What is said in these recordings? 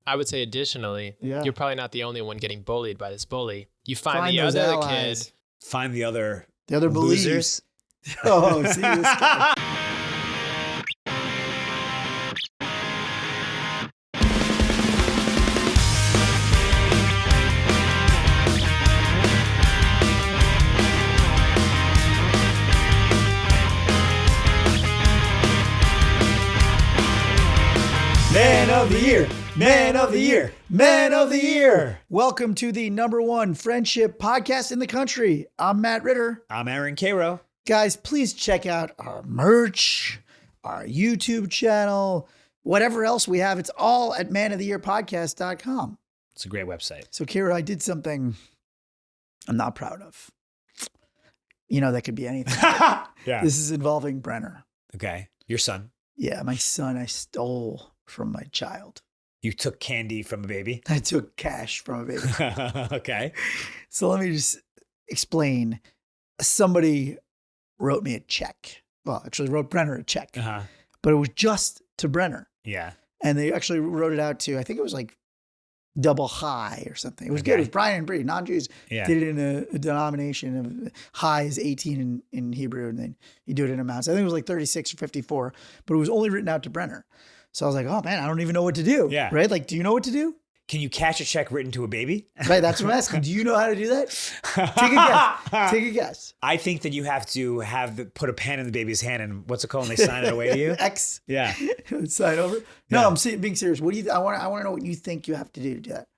I would say additionally, you're probably not the only one getting bullied by this bully. You find the those other allies. kid. Find the other bullies. losers. Oh, see this guy. Man of the year. Man of the year. Man of the year. Welcome to the #1 friendship podcast in the country. I'm Matt Ritter. I'm Aaron Karo. Guys, please check out our merch, our YouTube channel, whatever else we have. It's all at manoftheyearpodcast.com. It's a great website. So, Kara, I did something I'm not proud of. You know, that could be anything. Yeah. This is involving Brenner. Okay. Your son. Yeah, my son I stole from my child. You took candy from a baby. I took cash from a baby. Okay. So let me just explain. Somebody wrote me a check. Well, actually wrote Brenner a check, but it was just to Brenner. Yeah. And they actually wrote it out to, I think it was like double high or something. It was good. It was Brian and Bree, non-Jews. Yeah. Did it in a denomination of high is 18 in Hebrew, and then you do it in amounts. I think it was like 36 or 54, but it was only written out to Brenner. So I was like, oh man, I don't even know what to do. Yeah. Right? Like, do you know what to do? Can you cash a check written to a baby? Right. That's what I'm asking. Do you know how to do that? Take a guess. Take a guess. I think that you have to put a pen in the baby's hand and what's it called when they sign it away to you? X. Yeah. Sign over. No, Yeah. I'm being serious. What do you? I want to know what you think you have to do that.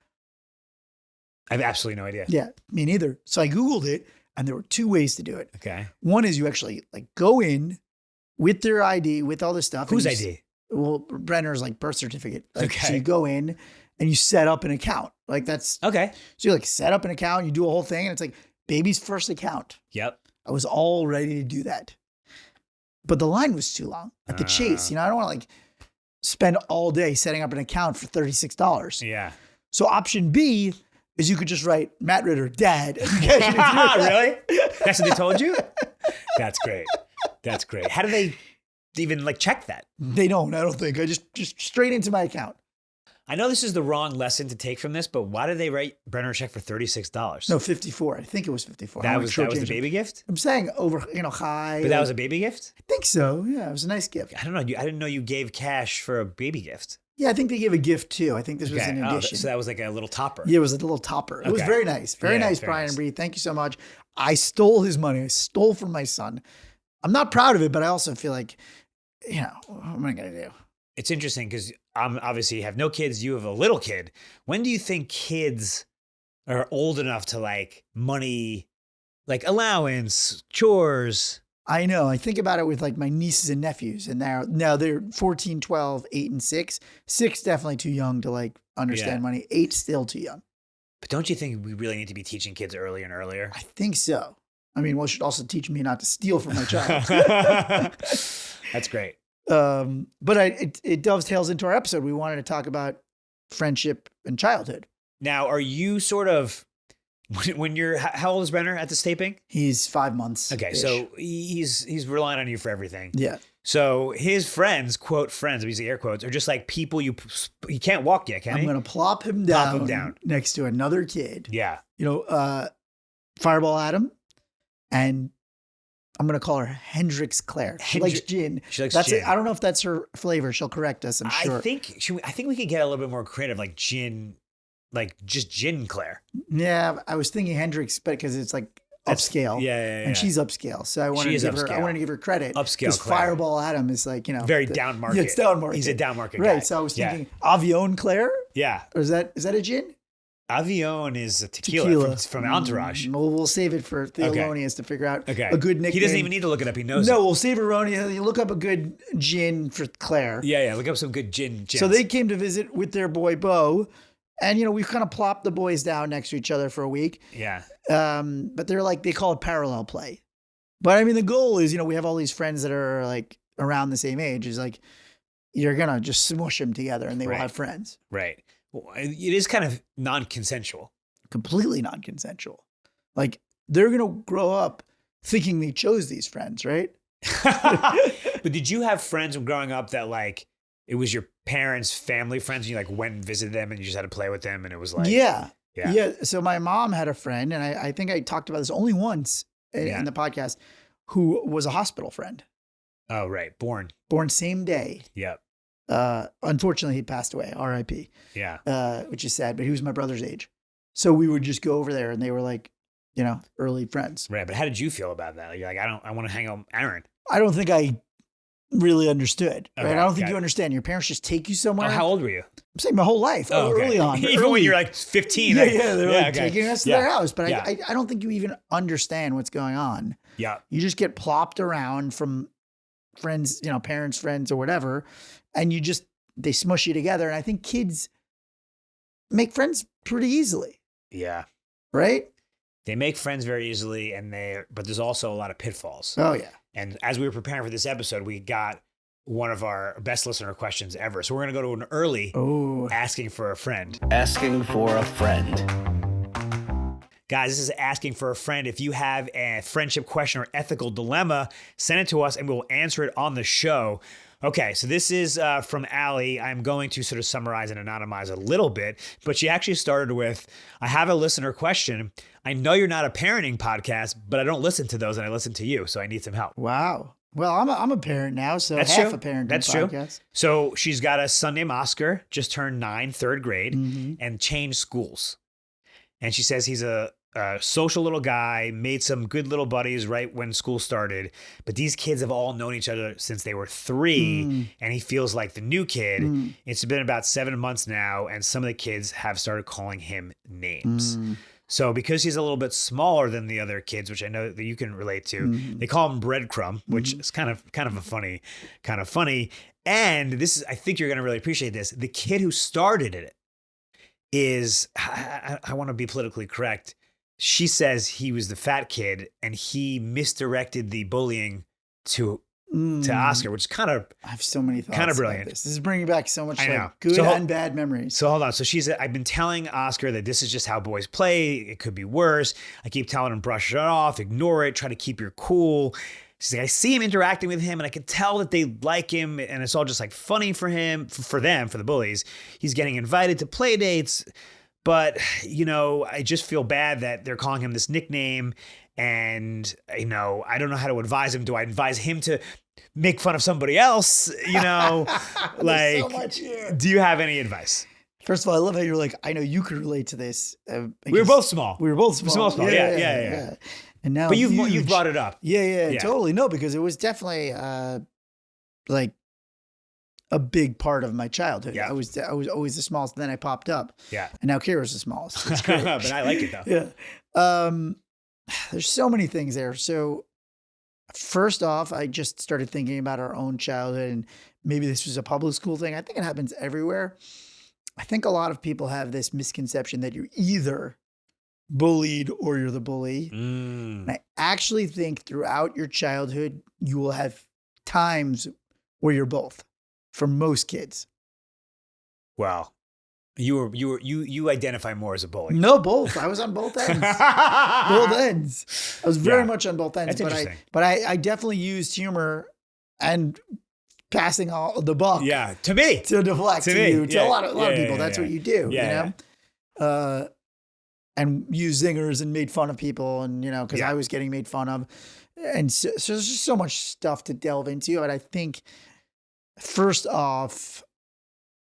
I have absolutely no idea. Yeah, me neither. So I Googled it, and there were two ways to do it. Okay. One is you actually like go in with their ID, with all this stuff. Whose ID? Well, Brenner's like birth certificate. Like, Okay. So you go in and you set up an account. Like that's Okay. So you like set up an account, you do a whole thing, and it's like baby's first account. Yep. I was all ready to do that. But the line was too long at the Chase. You know, I don't want to like spend all day setting up an account for $36. Yeah. So option B is you could just write Matt Ritter, dad. And cash it into your account. Really? That's what they told you? That's great. That's great. How do they even like check that? They don't, I don't think. I just straight into my account. I know this is the wrong lesson to take from this, but why did they write Brenner a check for $36? No, 54. I think it was 54. That was the baby gift? I'm saying over, high. But that was a baby gift? I think so. Yeah, it was a nice gift. I don't know. I didn't know you gave cash for a baby gift. Yeah, I think they gave a gift too. I think this was an addition. So that was like a little topper. Yeah, it was a little topper. It was Okay. very nice. Very nice, very Brian nice. and Bree. Thank you so much. I stole his money. I stole from my son. I'm not proud of it, but I also feel like, what am I going to do? It's interesting because I'm obviously have no kids. You have a little kid. When do you think kids are old enough to like money, like allowance, chores? I know. I think about it with like my nieces and nephews, and now they're 14, 12, 8, and 6. 6 definitely too young to like understand money. 8 still too young. But don't you think we really need to be teaching kids earlier and earlier? I think so. I mean, well, it should also teach me not to steal from my child. That's great. But it dovetails into our episode. We wanted to talk about friendship and childhood. Now, are you sort of when you're how old is Brenner at this taping? He's 5 months. Okay, so he's relying on you for everything. Yeah. So his friends, quote friends, I'm using air quotes, are just like people he can't walk yet, can he? I'm going to plop him down next to another kid. Yeah. Fireball Adam, and I'm going to call her Hendrix Claire. She likes gin. She likes gin. I don't know if that's her flavor. She'll correct us, I'm sure. I think we could get a little bit more creative, like gin, like just gin Claire. Yeah, I was thinking Hendrix, but because it's like upscale. Yeah. And she's upscale. So I wanted to give her credit. Upscale because Claire. Fireball Adam is like, very down market. Yeah, it's down market. He's a down market guy. Right. So I was thinking Avion Claire? Yeah. Or is that a gin? Avion is a tequila. From Entourage. We'll save it for Thelonious to figure out a good nickname. He doesn't even need to look it up. He knows No, we'll save Erroneous. You look up a good gin for Claire. Yeah. Look up some good gins. So they came to visit with their boy, Bo. And, we've kind of plopped the boys down next to each other for a week. Yeah. But they're like, they call it parallel play. But I mean, the goal is, we have all these friends that are like around the same age. Is like, you're going to just smush them together and they will have friends. Right. Well, it is kind of non-consensual. Completely non-consensual. Like, they're going to grow up thinking they chose these friends, right? But did you have friends growing up that like it was your parents' family friends, and you like went and visited them, and you just had to play with them, and it was like yeah. So my mom had a friend, and I think I talked about this only once in the podcast, who was a hospital friend. Oh, right. Born same day. Yep. Unfortunately, he passed away. R.I.P. Yeah. Which is sad, but he was my brother's age. So we would just go over there, and they were like, early friends. Right. But how did you feel about that? Like, you're like, I want to hang out with Aaron. I don't think I really understood. Right? Okay, I don't think you understand. Your parents just take you somewhere. Oh, how old were you? I'm saying my whole life. Early on. Even when you're like 15. They're like taking us to their house. But I don't think you even understand what's going on. Yeah. You just get plopped around from friends, parents, friends, or whatever. And they smush you together. And I think kids make friends pretty easily. Yeah. Right? They make friends very easily, but there's also a lot of pitfalls. Oh, yeah. And as we were preparing for this episode, we got one of our best listener questions ever. So we're going to go to an early asking for a friend. Asking for a friend. Guys, this is asking for a friend. If you have a friendship question or ethical dilemma, send it to us and we'll answer it on the show. Okay, so this is from Allie. I'm going to sort of summarize and anonymize a little bit, but she actually started with, I have a listener question. I know you're not a parenting podcast, but I don't listen to those and I listen to you, so I need some help. Wow. Well, I'm a parent now, so That's half true. a parenting That's podcast. True. So she's got a son named Oscar, just turned 9, third grade, and changed schools. And she says he's a social little guy, made some good little buddies right when school started. But these kids have all known each other since they were 3, and he feels like the new kid. It's been about 7 months now, and some of the kids have started calling him names. So because he's a little bit smaller than the other kids, which I know that you can relate to, they call him Breadcrumb, which is kind of a funny. And this is, I think you're going to really appreciate this. The kid who started it is, I want to be politically correct. She says he was the fat kid and he misdirected the bullying to Oscar, which is kind of, I have so many thoughts. Kind of about brilliant. This is bringing back so much I know. Good and bad memories. So hold on. So I've been telling Oscar that this is just how boys play. It could be worse. I keep telling him, brush it off, ignore it, try to keep your cool. She's like, I see him interacting with him and I can tell that they like him and it's all just like funny for him, for them, for the bullies. He's getting invited to play dates. But, I just feel bad that they're calling him this nickname and, I don't know how to advise him. Do I advise him to make fun of somebody else? Like, so much here. Do you have any advice? First of all, I love how you're like, I know you could relate to this. We were both small. We were both small. Yeah. And now, but you've brought it up. Yeah, totally. No, because it was definitely like a big part of my childhood. Yeah. I was always the smallest. Then I popped up. Yeah. And now Karo's the smallest. It's great. But I like it though. Yeah. There's so many things there. So first off, I just started thinking about our own childhood and maybe this was a public school thing. I think it happens everywhere. I think a lot of people have this misconception that you're either bullied or you're the bully. And I actually think throughout your childhood, you will have times where you're both. For most kids. Wow. You identify more as a bully. No, both. I was on both ends. Both ends. I was very much on both ends. That's interesting. But I definitely used humor and passing all the buck. Yeah, to me. To deflect to you. To a lot of people. That's what you do. Yeah. And use zingers and made fun of people and, because I was getting made fun of. And so there's just so much stuff to delve into. And I think first off,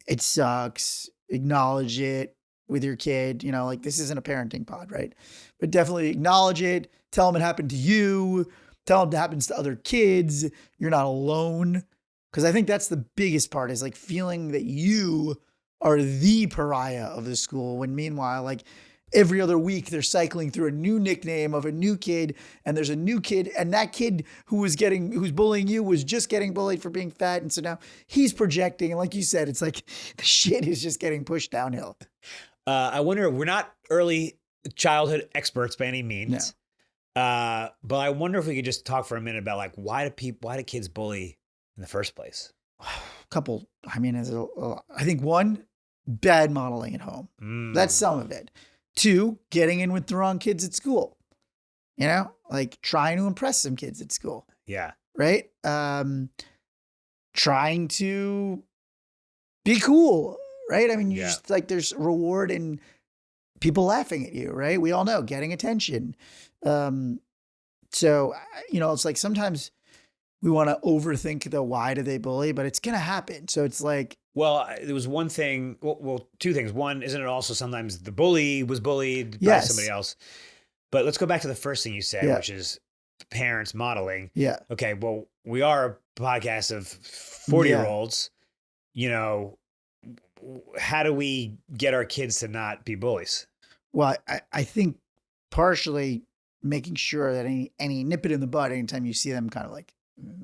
it sucks. Acknowledge it with your kid. Like this isn't a parenting pod, right? But definitely acknowledge it. Tell them it happened to you. Tell them it happens to other kids. You're not alone. Because I think that's the biggest part is like feeling that you are the pariah of the school when meanwhile, like every other week they're cycling through a new nickname of a new kid and there's a new kid and that kid who's bullying you was just getting bullied for being fat. And so now he's projecting. And like you said, it's like the shit is just getting pushed downhill. I wonder, we're not early childhood experts by any means. No. But I wonder if we could just talk for a minute about like, why do kids bully in the first place? Couple, I mean, I think one, bad modeling at home. That's some of it. 2, getting in with the wrong kids at school, like trying to impress some kids at school. Yeah. Right. Trying to be cool, right? I mean, you just like there's reward in people laughing at you, right? We all know getting attention. So, it's like sometimes we want to overthink the why do they bully, but it's going to happen. So it's like, well, there was one thing, well, two things. One, isn't it also sometimes the bully was bullied by somebody else? But let's go back to the first thing you said, which is parents modeling. Yeah. Okay. Well, we are a podcast of 40-year-olds, how do we get our kids to not be bullies? Well, I think partially making sure that any nip it in the bud anytime you see them kind of like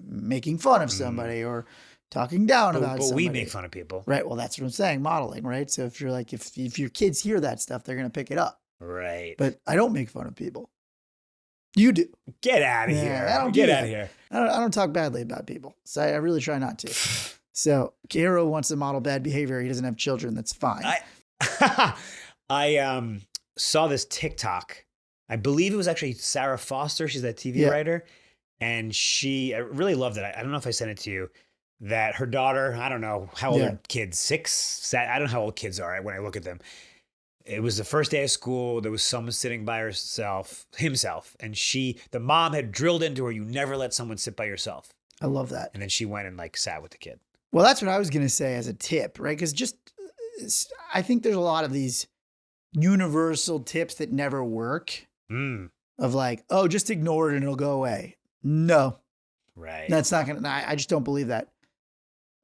making fun of somebody or talking down about somebody. But we make fun of people. Right. Well, that's what I'm saying. Modeling, right? So if you're like, if your kids hear that stuff, they're going to pick it up. Right. But I don't make fun of people. You do. Get out of here. I don't get out of here. I don't talk badly about people. So I really try not to. So Karo wants to model bad behavior. He doesn't have children. That's fine. I saw this TikTok. I believe it was actually Sarah Foster. She's that TV writer. And I really loved it. I don't know if I sent it to you, that her daughter, I don't know how old are kids, 6? I don't know how old kids are when I look at them. It was the first day of school. There was someone sitting by himself. And the mom had drilled into her, you never let someone sit by yourself. I love that. And then she went and like sat with the kid. Well, that's what I was going to say as a tip, right? Because I think there's a lot of these universal tips that never work of like, oh, just ignore it and it'll go away. No. Right. That's not going to, I just don't believe that.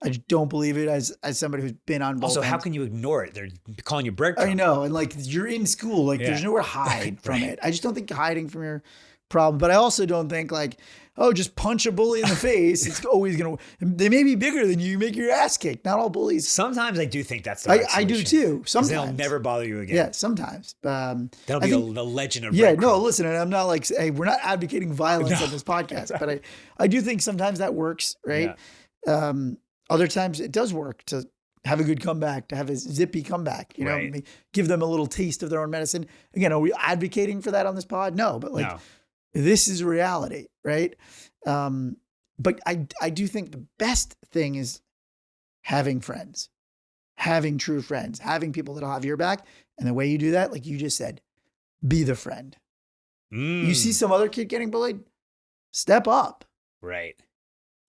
I just don't believe it as somebody who's been on both Also, ends. how can you ignore it? They're calling you breadcrumbs. I know. And like, you're in school, like there's nowhere to hide from it. I just don't think hiding from your problem, but I also don't think like, oh, just punch a bully in the face. It's always going to, they may be bigger than you, make your ass kicked. Not all bullies. Sometimes I do think that's the right solution. I do too. Sometimes. They'll never bother you again. Yeah, sometimes. That'll be the legend of breadcrumbs. No, listen, and I'm not like, hey, we're not advocating violence on this podcast, but I do think sometimes that works, right? Yeah. Other times it does work to have a good comeback, to have a zippy comeback, know, give them a little taste of their own medicine. Again, are we advocating for that on this pod? No, but like, this is reality, right? But I do think the best thing is having friends, having true friends, having people that'll have your back. And the way you do that, like you just said, be the friend. You see some other kid getting bullied, step up. Right.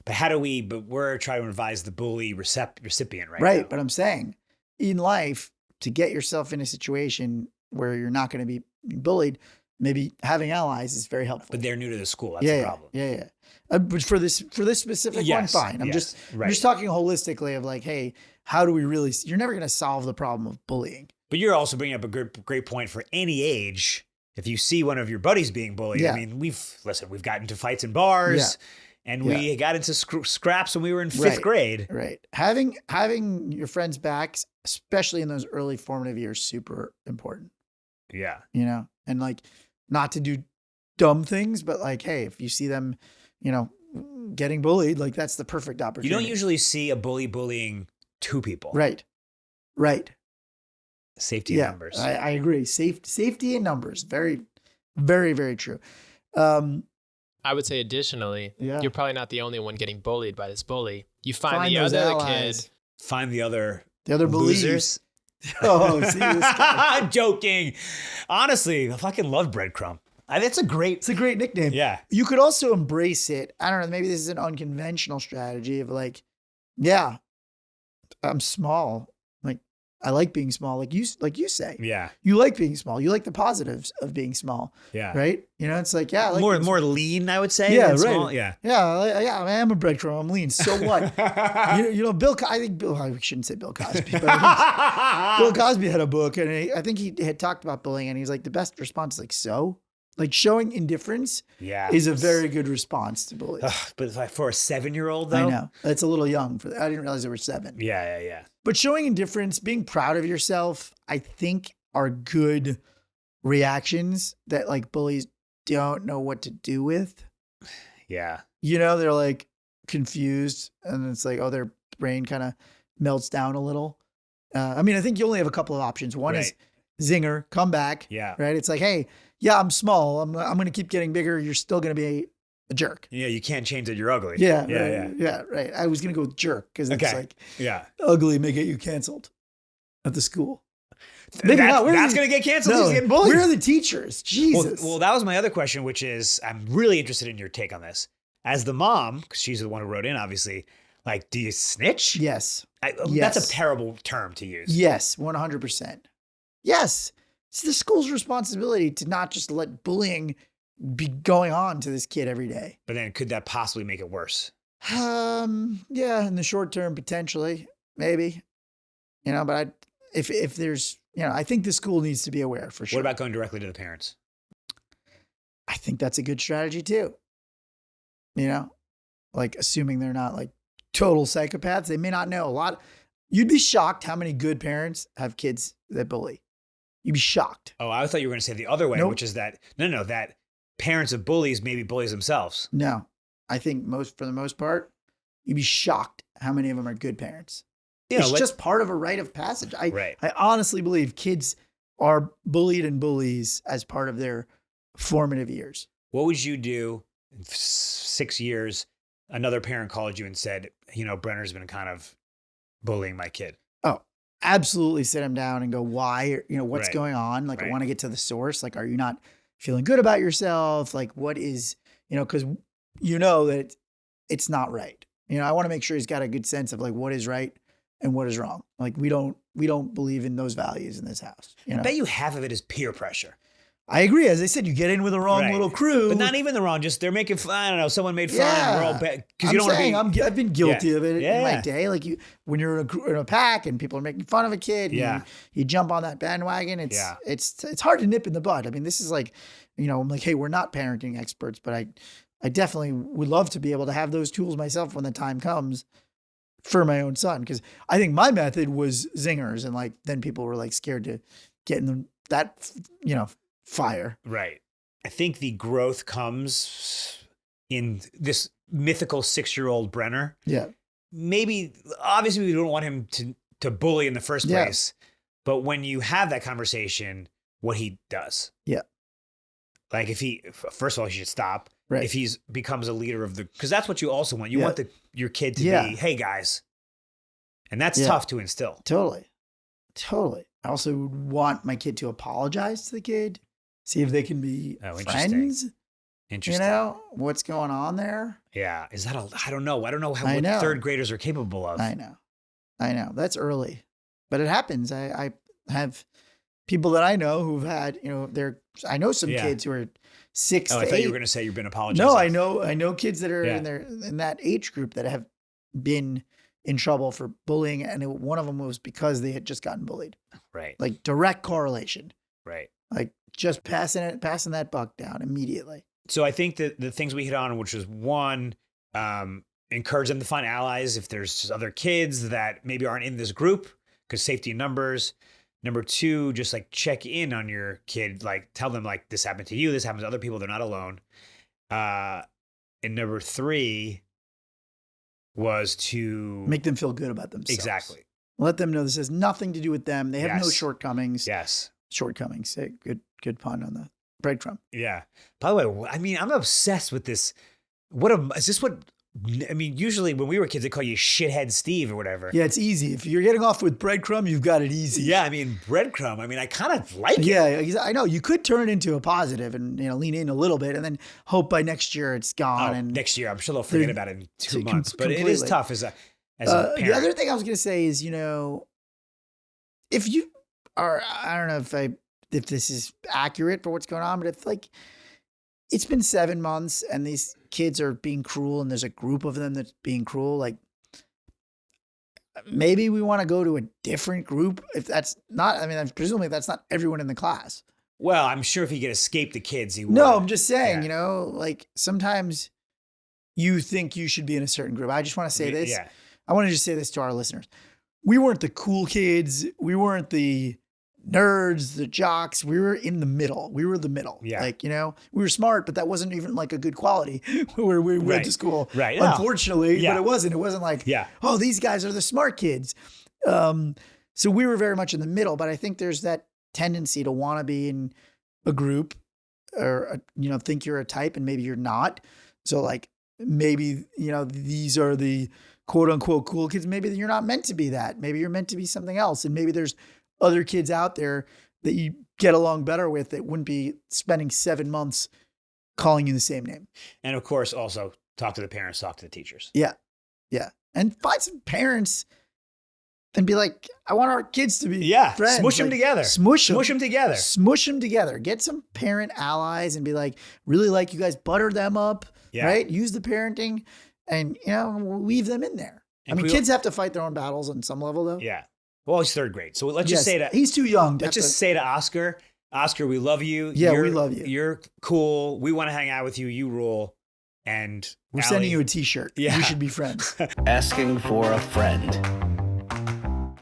But we're trying to advise the bully recipient right now. Right. But I'm saying in life, to get yourself in a situation where you're not going to be bullied, maybe having allies is very helpful. But they're new to the school. That's the problem. Yeah. But for this specific one, fine. I'm just talking holistically of like, hey, how do we really, you're never going to solve the problem of bullying. But you're also bringing up a great point for any age. If you see one of your buddies being bullied, I mean, we've gotten into fights in bars and we got into scraps when we were in 5th grade. Right. Having your friends back, especially in those early formative years, super important. Yeah. And like not to do dumb things, but like, hey, if you see them, getting bullied, like that's the perfect opportunity. You don't usually see a bully bullying 2 people. Right. Safety in numbers. I agree. Safety in numbers. Very, very, very true. I would say additionally, you're probably not the only one getting bullied by this bully. You find the those other allies. kid. Find the other losers. Oh, see this guy. I'm joking. Honestly, I fucking love breadcrumb. It's a great nickname. Yeah. You could also embrace it. I don't know. Maybe this is an unconventional strategy of like, yeah, I'm small. Like I like being small. Like you say. Yeah. You like being small. You like the positives of being small. Yeah. Right. It's like, yeah. I like more lean, I would say. Yeah. Right. Small. Yeah. Yeah. I am a breadcrumb. I'm lean. So what? I shouldn't say Bill Cosby, but Bill Cosby had a book and I think he had talked about bullying and he's like, the best response is like, so? Like showing indifference is a very good response to bullies. But for a 7-year-old though? I know. That's a little young for that. I didn't realize they were 7. Yeah. But showing indifference, being proud of yourself, I think are good reactions that like bullies don't know what to do with. Yeah. They're like confused and it's like, oh, their brain kind of melts down a little. I think you only have a couple of options. One is zinger, come back. Yeah. Right. It's like, hey, yeah, I'm small. I'm going to keep getting bigger. You're still going to be a jerk. Yeah, you can't change that you're ugly. Yeah, Yeah, right, yeah, right. I was gonna go with jerk because it's Okay. like Yeah. ugly may get you canceled at the school. Maybe That's, not. that's going to get canceled. He's getting bullied. Where are the teachers? Jesus. Well, that was my other question, which is I'm really interested in your take on this. As the mom, because she's the one who wrote in, obviously, like, do you snitch? Yes. That's a terrible term to use. Yes, 100%. Yes. It's the school's responsibility to not just let bullying be going on to this kid every day. But then could that possibly make it worse? Yeah, in the short term, potentially, maybe. But if there's, I think the school needs to be aware for sure. What about going directly to the parents? I think that's a good strategy too. Like assuming they're not like total psychopaths. They may not know a lot. You'd be shocked how many good parents have kids that bully. You'd be shocked. Oh, I thought you were going to say the other way, Nope. which is that, that parents of bullies maybe bullies themselves. No, I think for the most part, you'd be shocked how many of them are good parents. It's just part of a rite of passage. I honestly believe kids are bullied and bullies as part of their formative years. What would you do in 6 years? Another parent called you and said, Brenner's been kind of bullying my kid. Oh, absolutely sit them down and go, why, what's Right. going on? Like, Right. I want to get to the source. Like, are you not feeling good about yourself? Like, what is, because that it's not right. I want to make sure he's got a good sense of like what is right and what is wrong. Like, we don't believe in those values in this house. I bet you half of it is peer pressure. I agree. As I said, you get in with the wrong little crew. But not even the wrong, just they're making fun. I don't know, someone made fun and we're all bad. Because I'm you don't want saying, to be. I've been guilty of it in my Yeah. day. Like when you're in a pack and people are making fun of a kid, Yeah. you jump on that bandwagon. It's hard to nip in the bud. I mean, this is like, I'm like, hey, we're not parenting experts, but I definitely would love to be able to have those tools myself when the time comes for my own son. Because I think my method was zingers, and like then people were like scared to get in that fire. Right. I think the growth comes in this mythical 6-year-old Brenner. Yeah. Maybe, obviously, we don't want him to bully in the first Yeah. place. But when you have that conversation, what he does. Yeah. Like first of all, he should stop. Right. If he's becomes a leader because that's what you also want. You Yeah. want your kid to Yeah. be, hey guys. And that's Yeah. tough to instill. Totally. I also would want my kid to apologize to the kid, see if they can be friends. Interesting. What's going on there? Yeah. Is that I don't know. I don't know I know. what third graders are capable of. I know. That's early, but it happens. I have people that I know who've had, I know some kids who are 6 to 8. I thought you were going to say you've been apologizing. No, I know kids that are in that age group that have been in trouble for bullying, and one of them was because they had just gotten bullied. Right. Like direct correlation. Right. Like just passing that buck down immediately. So I think that the things we hit on, which was one, encourage them to find allies if there's just other kids that maybe aren't in this group, because safety in numbers. Number 2, just like check in on your kid, like tell them like this happened to you, this happens to other people, they're not alone. And number 3 was to make them feel good about themselves. Exactly. Let them know this has nothing to do with them. They have no shortcomings. Yes. Shortcomings. Good pun on the breadcrumb. Yeah. By the way, I mean, I'm obsessed with this. Usually when we were kids, they call you shithead Steve or whatever. Yeah, it's easy. If you're getting off with breadcrumb, you've got it easy. Yeah, I mean, breadcrumb. I mean, I kind of like it. Yeah, I know. You could turn it into a positive and lean in a little bit, and then hope by next year it's gone. And next year, I'm sure they'll forget about it in 2 months. But completely. it is tough as a parent. The other thing I was going to say is, if you are, I don't know if this is accurate for what's going on, but if like it's been 7 months and these kids are being cruel and there's a group of them that's being cruel, like maybe we want to go to a different group. If that's not, presumably that's not everyone in the class. Well, I'm sure if he could escape the kids, he would. No, I'm just saying, like sometimes you think you should be in a certain group. I just want to say this. Yeah. I want to just say this to our listeners. We weren't the cool kids. We weren't the nerds, the jocks. We were in the middle. We were the middle. Yeah. Like, we were smart, but that wasn't even like a good quality where we went to school. Right. Unfortunately, Yeah. but it wasn't. It wasn't like, oh, these guys are the smart kids. So we were very much in the middle, but I think there's that tendency to want to be in a group or, think you're a type and maybe you're not. So like maybe, these are the quote unquote cool kids. Maybe you're not meant to be that. Maybe you're meant to be something else. And maybe there's other kids out there that you get along better with that wouldn't be spending 7 months calling you the same name. And of course, also talk to the parents, talk to the teachers. Yeah. Yeah. And find some parents and be like, I want our kids to be friends. Smush them together. Smush them together. Smush them together. Get some parent allies and be like, really like you guys, butter them up, right? Use the parenting and, weave them in there. And kids have to fight their own battles on some level though. Yeah. Well, he's 3rd grade. So let's just say that. He's too young. Let's just say to Oscar, we love you. Yeah, we love you. You're cool. We want to hang out with you. You rule. And we're sending you a t-shirt. Yeah. We should be friends. Asking for a friend.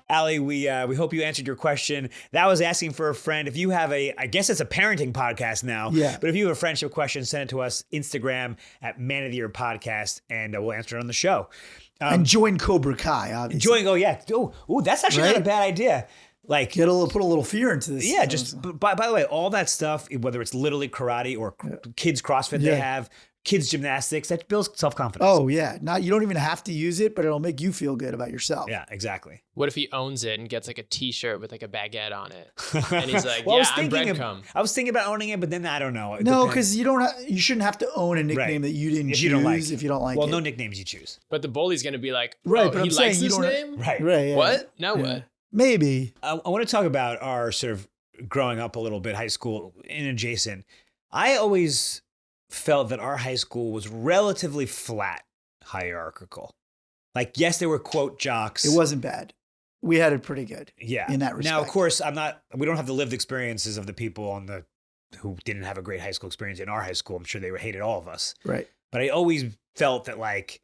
Allie, we hope you answered your question. That was asking for a friend. If you have I guess it's a parenting podcast now. Yeah. But if you have a friendship question, send it to us, Instagram at Man of the Year Podcast, and we'll answer it on the show. And join Cobra Kai, obviously. That's actually not a bad idea. Like put a little fear into this. Yeah, just by the way, all that stuff, whether it's literally karate or kids CrossFit they have, kids gymnastics, that builds self-confidence. Oh yeah. You don't even have to use it, but it'll make you feel good about yourself. Yeah, exactly. What if he owns it and gets like a t-shirt with like a baguette on it? And he's like, I'm breadcrumb. I was thinking about owning it, but then I don't know. No, because you shouldn't have to own a nickname that you didn't choose if you don't like it. Well, no nicknames you choose. But the bully's going to be like, but he likes this name? Right. Yeah. What? Now what? Maybe. I want to talk about our sort of growing up a little bit, high school in adjacent. I always felt that our high school was relatively flat, hierarchical. Like, yes, there were quote jocks. It wasn't bad. We had it pretty good. Yeah. In that respect. Now, of course, we don't have the lived experiences of the people who didn't have a great high school experience in our high school. I'm sure they hated all of us. Right. But I always felt that like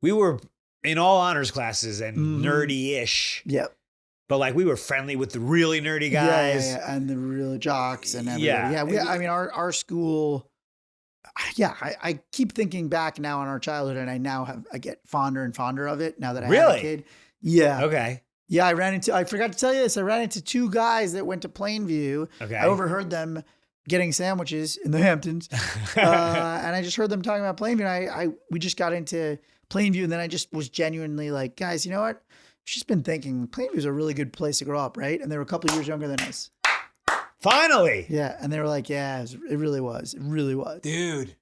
we were in all honors classes and nerdy-ish. Yep. But like we were friendly with the really nerdy guys. Yeah. And the real jocks and everybody. Yeah. Our school. Yeah, I keep thinking back now on our childhood, and I get fonder and fonder of it now that I have a kid. Yeah. Okay. Yeah, I forgot to tell you this. I ran into 2 guys that went to Plainview. Okay. I overheard them getting sandwiches in the Hamptons. And I just heard them talking about Plainview. We just got into Plainview, and then I just was genuinely like, guys, you know what? I've just been thinking Plainview's a really good place to grow up, right? And they were a couple of years younger than us. Finally. Yeah. And they were like, yeah, it really was. It really was. Dude. It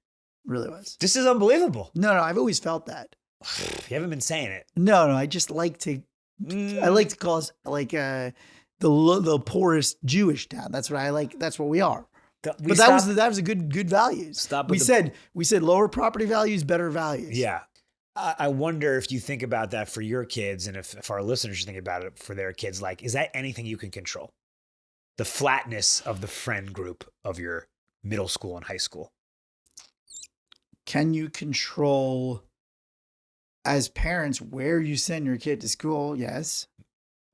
really was. This is unbelievable. No, I've always felt that. You haven't been saying it. No, I just like to, I like to call us like the poorest Jewish town. That's what I like. That's what we are. That was a good values. We said lower property values, better values. Yeah. I wonder if you think about that for your kids, and if our listeners think about it for their kids, like, is that anything you can control? The flatness of the friend group of your middle school and high school. Can you control, as parents, where you send your kid to school? Yes.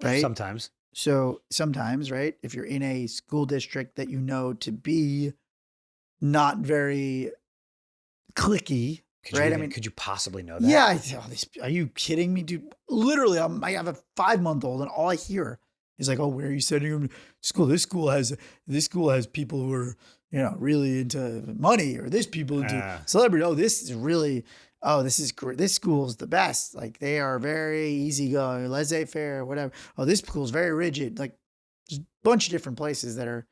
Right? Sometimes. So sometimes, right? If you're in a school district that you know to be not very cliquey, right? Could you possibly know that? Yeah. Are you kidding me, dude? Literally, I have a 5-month-old, and all I hear is like, "Oh, where are you sending him to school? This school has people who are, really into money, or this people into celebrity. Oh, this is really. Oh, this is great. This school's the best. Like, they are very easygoing, laissez-faire, whatever. Oh, this school's very rigid. Like, there's a bunch of different places that are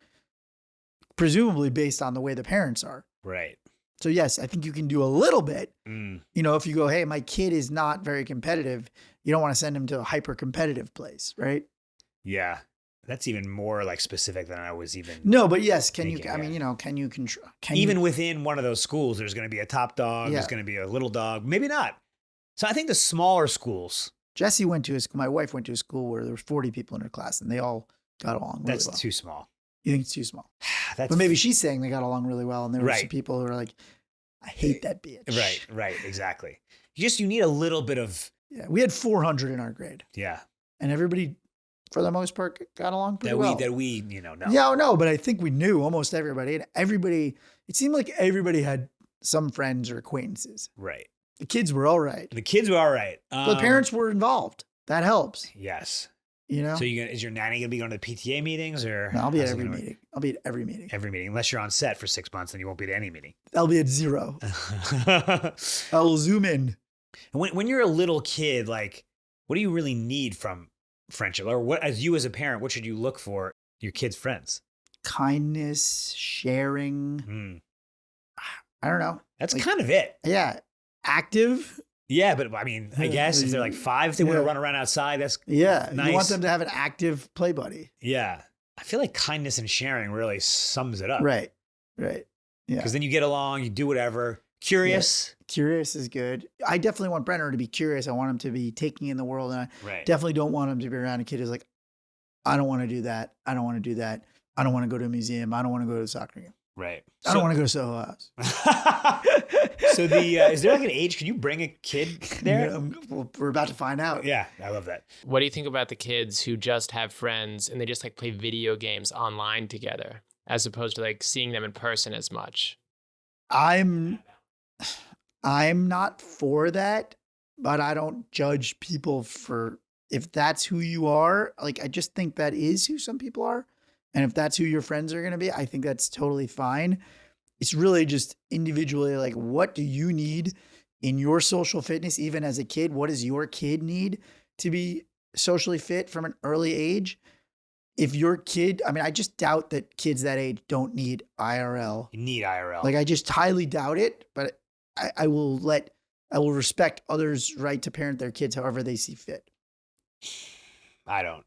presumably based on the way the parents are. Right. So yes, I think you can do a little bit. If you go, hey, my kid is not very competitive, you don't want to send him to a hyper competitive place, right? Yeah. That's even more like specific than I was even. No, but yes, can you control? Even within one of those schools, there's going to be a top dog. There's going to be a little dog. Maybe not. So I think the smaller schools. Jessie went to my wife went to a school where there were 40 people in her class, and they all got along really well. That's too small. You think it's too small? But maybe she's saying they got along really well, and there were some people who are like, I hate that bitch. Right, exactly. You need a little bit of. Yeah, we had 400 in our grade. Yeah. And everybody, for the most part, got along pretty well. That we know. Yeah, no, but I think we knew almost everybody. And it seemed like everybody had some friends or acquaintances. Right. The kids were all right. The kids were all right. The parents were involved. That helps. Yes. You know? So is your nanny gonna be going to the PTA meetings or? No, I'll be at every meeting. I'll be at every meeting. Every meeting, unless you're on set for 6 months, then you won't be at any meeting. I'll be at 0. I will zoom in. When you're a little kid, like, what do you really need from friendship, or what, as you as a parent, what should you look for your kids' friends? Kindness, sharing. I don't know. That's like, kind of it. Yeah. Active. Yeah, but I mean, I guess if they're like 5, if they want to run around outside, that's nice. You want them to have an active play buddy. Yeah. I feel like kindness and sharing really sums it up. Right. Yeah. Because then you get along, you do whatever. Curious. Yeah. Curious is good. I definitely want Brenner to be curious. I want him to be taking in the world. And I definitely don't want him to be around a kid who's like, I don't want to do that. I don't want to do that. I don't want to go to a museum. I don't want to go to the soccer game. Right. I don't want to go to Soho House. So is there like an age? Can you bring a kid there? We're about to find out. Yeah, I love that. What do you think about the kids who just have friends and they just like play video games online together as opposed to like seeing them in person as much? I'm not for that, but I don't judge people for if that's who you are. Like, I just think that is who some people are. And if that's who your friends are going to be, I think that's totally fine. It's really just individually, like, what do you need in your social fitness, even as a kid? What does your kid need to be socially fit from an early age? If your kid, I mean, I just doubt that kids that age don't need IRL. You need IRL. Like, I just highly doubt it, but I will respect others' right to parent their kids however they see fit. I don't.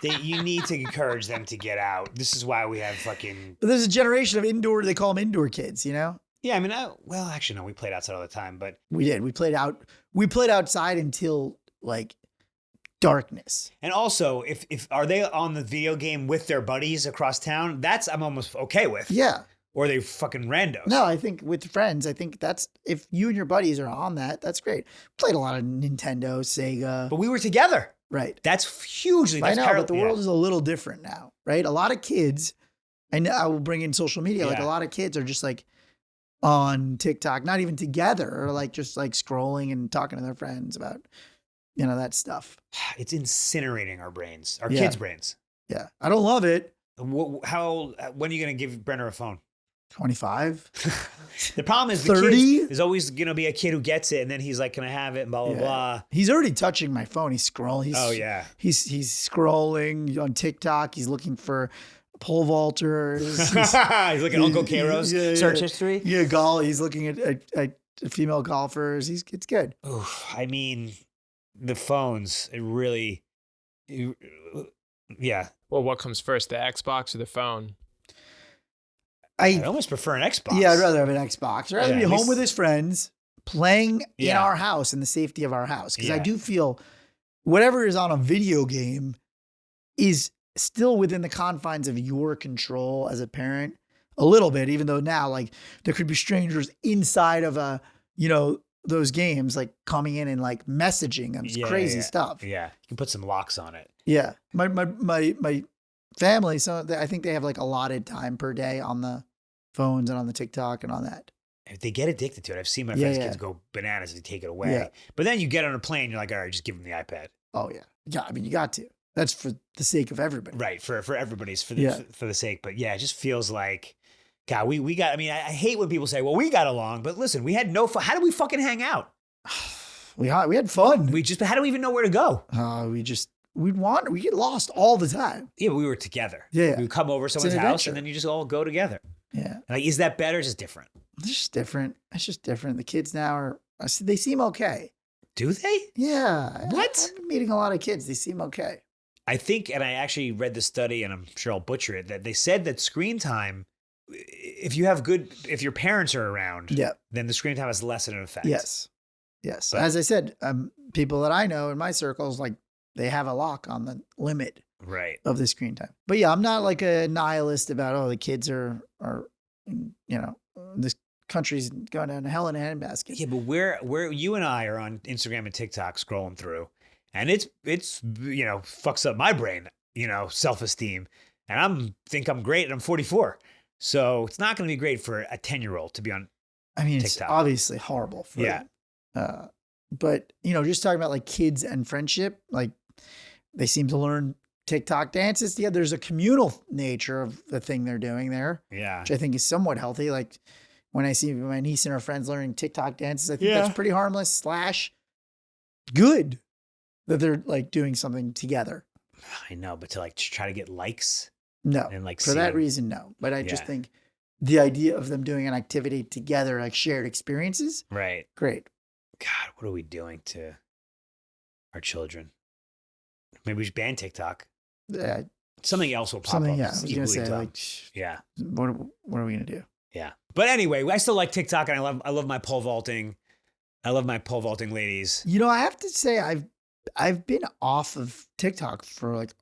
You need to encourage them to get out. This is why we have fucking. But there's a generation of indoor. They call them indoor kids. You know. Yeah, I mean, well, actually, no. We played outside all the time, but we did. We played outside until like darkness. And also, if are they on the video game with their buddies across town? That's I'm almost okay with. Yeah. Or are they fucking randos? No, I think with friends, I think that's if you and your buddies are on that, that's great. Played a lot of Nintendo, Sega. But we were together. Right. That's hugely. I know, but the world is a little different now, right? A lot of kids, and I will bring in social media, like a lot of kids are just like on TikTok, not even together, or like just like scrolling and talking to their friends about, that stuff. It's incinerating our brains, our kids' brains. Yeah. I don't love it. When are you going to give Brenner a phone? 25. The problem is 30. There's always going to be a kid who gets it, and then he's like, "Can I have it?" And blah blah blah. He's already touching my phone. He's scrolling. He's scrolling on TikTok. He's looking for pole vaulters. He's looking at Uncle Karo's search history. Yeah, he's looking at female golfers. It's good. Oof, I mean, the phones. It really. Yeah. Well, what comes first, the Xbox or the phone? I almost prefer an Xbox. Yeah, I'd rather have an Xbox. I'd rather be home with his friends, playing in our house, in the safety of our house. Because I do feel whatever is on a video game is still within the confines of your control as a parent. A little bit, even though now, like, there could be strangers inside of those games, like coming in and like messaging them. It's crazy stuff. Yeah. You can put some locks on it. Yeah. My family, so I think they have like allotted time per day on the phones and on the TikTok and on that. If they get addicted to it, I've seen my friends' kids go bananas if they take it away. Yeah. But then you get on a plane, you're like, all right, just give them the iPad. Oh yeah. Yeah. I mean, you got to. That's for the sake of everybody. Right. For everybody's, for the sake. But yeah, it just feels like, God, we got, I mean, I hate when people say, well, we got along, but listen, we had no fun. How did we fucking hang out? We had fun. How do we even know where to go? We get lost all the time. Yeah, but we were together. Yeah. We would come over someone's house and then you just all go together. Yeah. Like, is that better or just different? It's just different. The kids now they seem okay. Do they? Yeah. What? I've been meeting a lot of kids. They seem okay. I think, and I actually read the study, and I'm sure I'll butcher it, that they said that screen time, if your parents are around, then the screen time has less of an effect. Yes. But, as I said, people that I know in my circles, like, they have a lock on the limit of the screen time. But yeah, I'm not like a nihilist about, the kids are this country's going down to hell in a handbasket. Yeah, but where you and I are on Instagram and TikTok scrolling through, and it's fucks up my brain, self-esteem. And think I'm great and I'm 44. So it's not going to be great for a 10-year-old to be on TikTok. It's obviously horrible for but just talking about like kids and friendship, like They seem to learn TikTok dances. Yeah, there's a communal nature of the thing they're doing there, Yeah. which I think is somewhat healthy. Like when I see my niece and her friends learning TikTok dances, I think that's pretty harmless / good that they're like doing something together. I know, but to like try to get likes. No, And like for that reason, no. But I just think the idea of them doing an activity together, like shared experiences, Right. great. God, what are we doing to our children? Maybe we should ban TikTok. Something else will pop up. Yeah, I was gonna say, dumb. like, yeah. What are we gonna do? Yeah. But anyway, I still like TikTok, and I love my pole vaulting. I love my pole vaulting ladies. You know, I have to say I've been off of TikTok for like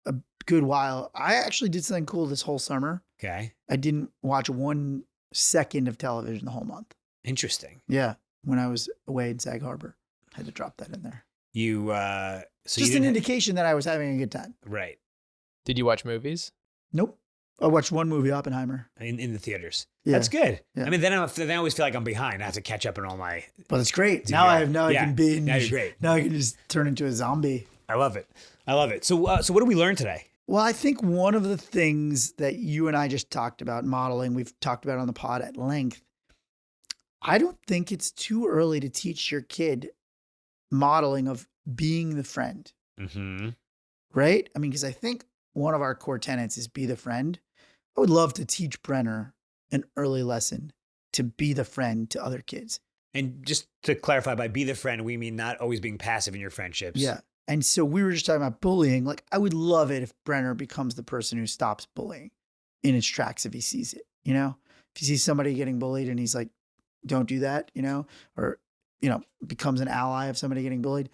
a good while. I actually did something cool this whole summer. Okay. I didn't watch 1 second of television the whole month. Interesting. Yeah, when I was away in Sag Harbor, I had to drop that in there. You so Just you an didn't indication that I was having a good time. right. Did you watch movies? Nope. I watched one movie, Oppenheimer. In the theaters. Yeah. That's good. Yeah. I mean, then I always feel like I'm behind. I have to catch up on all my. But it's great. DVR. Now I can binge. Now you're great. Now I can just turn into a zombie. I love it. I love it. So what did we learn today? Well, I think one of the things that you and I just talked about, modeling, we've talked about on the pod at length. I don't think it's too early to teach your kid modeling of being the friend, Mm-hmm. right? I mean, because I think one of our core tenets is be the friend. I would love to teach Brenner an early lesson to be the friend to other kids. And just to clarify, by be the friend, we mean not always being passive in your friendships. Yeah. And so we were just talking about bullying. Like, I would love it if Brenner becomes the person who stops bullying in its tracks if he sees it, you know? If he sees somebody getting bullied and he's like, don't do that, you know? Or, you know, becomes an ally of somebody getting bullied,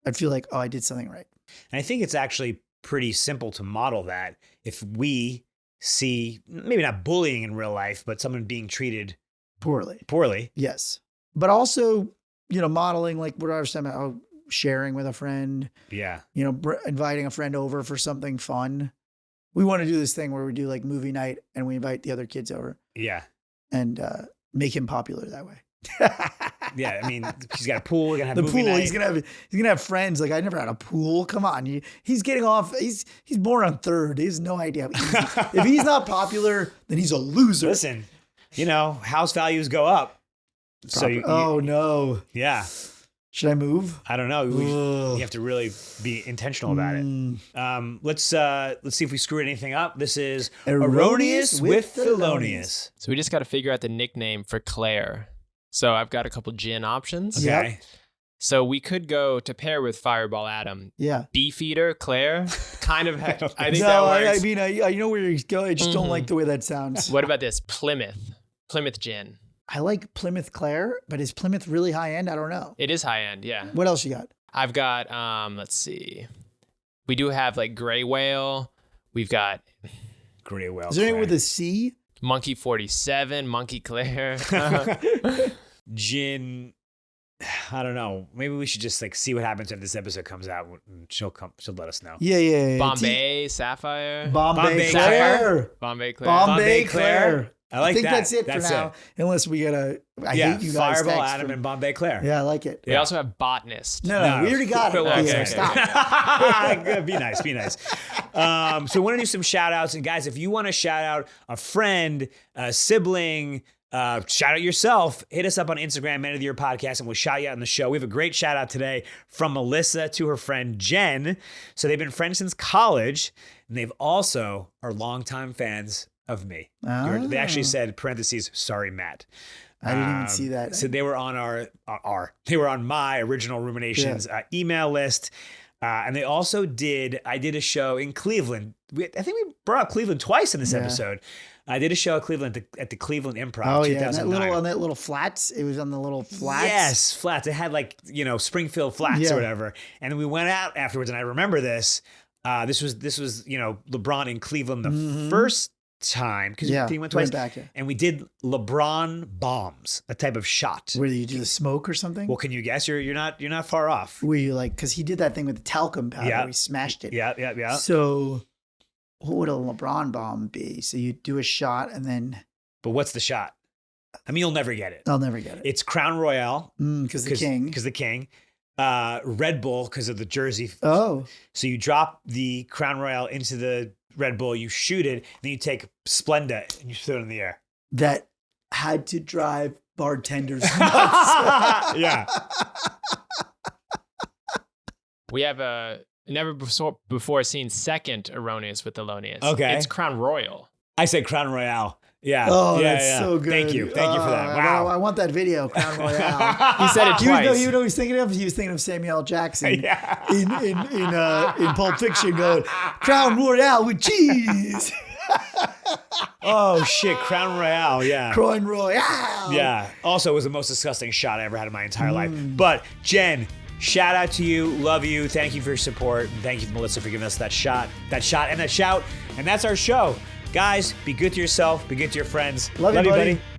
I'd feel like, oh, I did something right. And I think it's actually pretty simple to model that. If we see, maybe not bullying in real life, but someone being treated poorly. Yes. But also, you know, modeling like what I was talking about, sharing with a friend, Yeah. you know, inviting a friend over for something fun. We want to do this thing where we do like movie night and we invite the other kids over Yeah. and make him popular that way. Yeah. I mean, he's got a pool. We're going to have The movie pool, night. he's gonna have friends. Like, I never had a pool. Come on, he's getting off. He's born on third. He has no idea. If he's not popular, then he's a loser. Listen, you know, house values go up. So oh no, yeah. Should I move? I don't know. You have to really be intentional about it. Let's see if we screwed anything up. This is Erroneous with Thelonious. So we just got to figure out the nickname for Claire. So I've got a couple gin options. Okay. Yep. So we could go to pair with Fireball Adam. Yeah. Beefeater Claire. Kind of. I think that No, works. I mean, I know where he's going. I just don't like the way that sounds. What about this? Plymouth gin. I like Plymouth Claire, but is Plymouth really high end? I don't know. It is high end, yeah. What else you got? I've got, let's see. We do have like Gray Whale. We've got Gray Whale. Is there anything with a C? Monkey 47, Monkey Claire. Gin. I don't know. Maybe we should just like see what happens if this episode comes out. She'll let us know. Yeah. Bombay Sapphire. Bombay Sapphire. Claire. Bombay Claire. Bombay Claire. I like think that. that's it for now. Unless we get a I hate you guys. Fireball text Adam from- and Bombay Claire. Yeah, I like it. We also have Botanist. No, No. we already got it. Okay. Stop. Good. Be nice. So we want to do some shout outs. And guys, if you want to shout out a friend, a sibling, shout out yourself, hit us up on Instagram, Man of the Year Podcast, and we'll shout you out on the show. We have a great shout out today from Melissa to her friend Jen. So they've been friends since college, and they've also are longtime fans of me. They actually said, parentheses, sorry, Matt. I didn't even see that. So they were on they were on my original Ruminations email list. And they also I did a show in Cleveland. I think we brought up Cleveland twice in this episode. I did a show at Cleveland at the Cleveland Improv. Oh yeah, 2009. on that little flats. It was on the little flats. Yes, flats. It had like, Springfield flats or whatever. And we went out afterwards, and I remember this. This was LeBron in Cleveland the first time because he went twice. Back, and we did LeBron bombs, a type of shot. Where you do the smoke or something? Well, can you guess? You're not far off. Were you like, because he did that thing with the talcum powder. Yeah. We smashed it. Yeah. So what would a LeBron bomb be? So you do a shot and then But what's the shot? I mean, you'll never get it. I'll never get it. It's Crown Royale. Because the king. Because the king. Red Bull because of the jersey. Oh. So you drop the Crown Royale into the Red Bull, you shoot it, then you take Splenda and you throw it in the air. That had to drive bartenders nuts. Yeah. We have a never before seen second Erroneous with Thelonious. Okay. It's Crown Royal. I said Crown Royale. Yeah. Oh, yeah, that's yeah. so good. Thank you for that. Oh, Wow. I want that video, Crown Royale. He said it You know, twice. you know what he's thinking of? He was thinking of Samuel L. Jackson Yeah. in Pulp Fiction going, Crown Royale with cheese. Oh shit, Crown Royale. Yeah. Crown Royale. Yeah. Also, it was the most disgusting shot I ever had in my entire life. But Jen, shout out to you. Love you. Thank you for your support. And thank you, Melissa, for giving us that shot, and that shout. And that's our show. Guys, be good to yourself. Be good to your friends. Love you, buddy.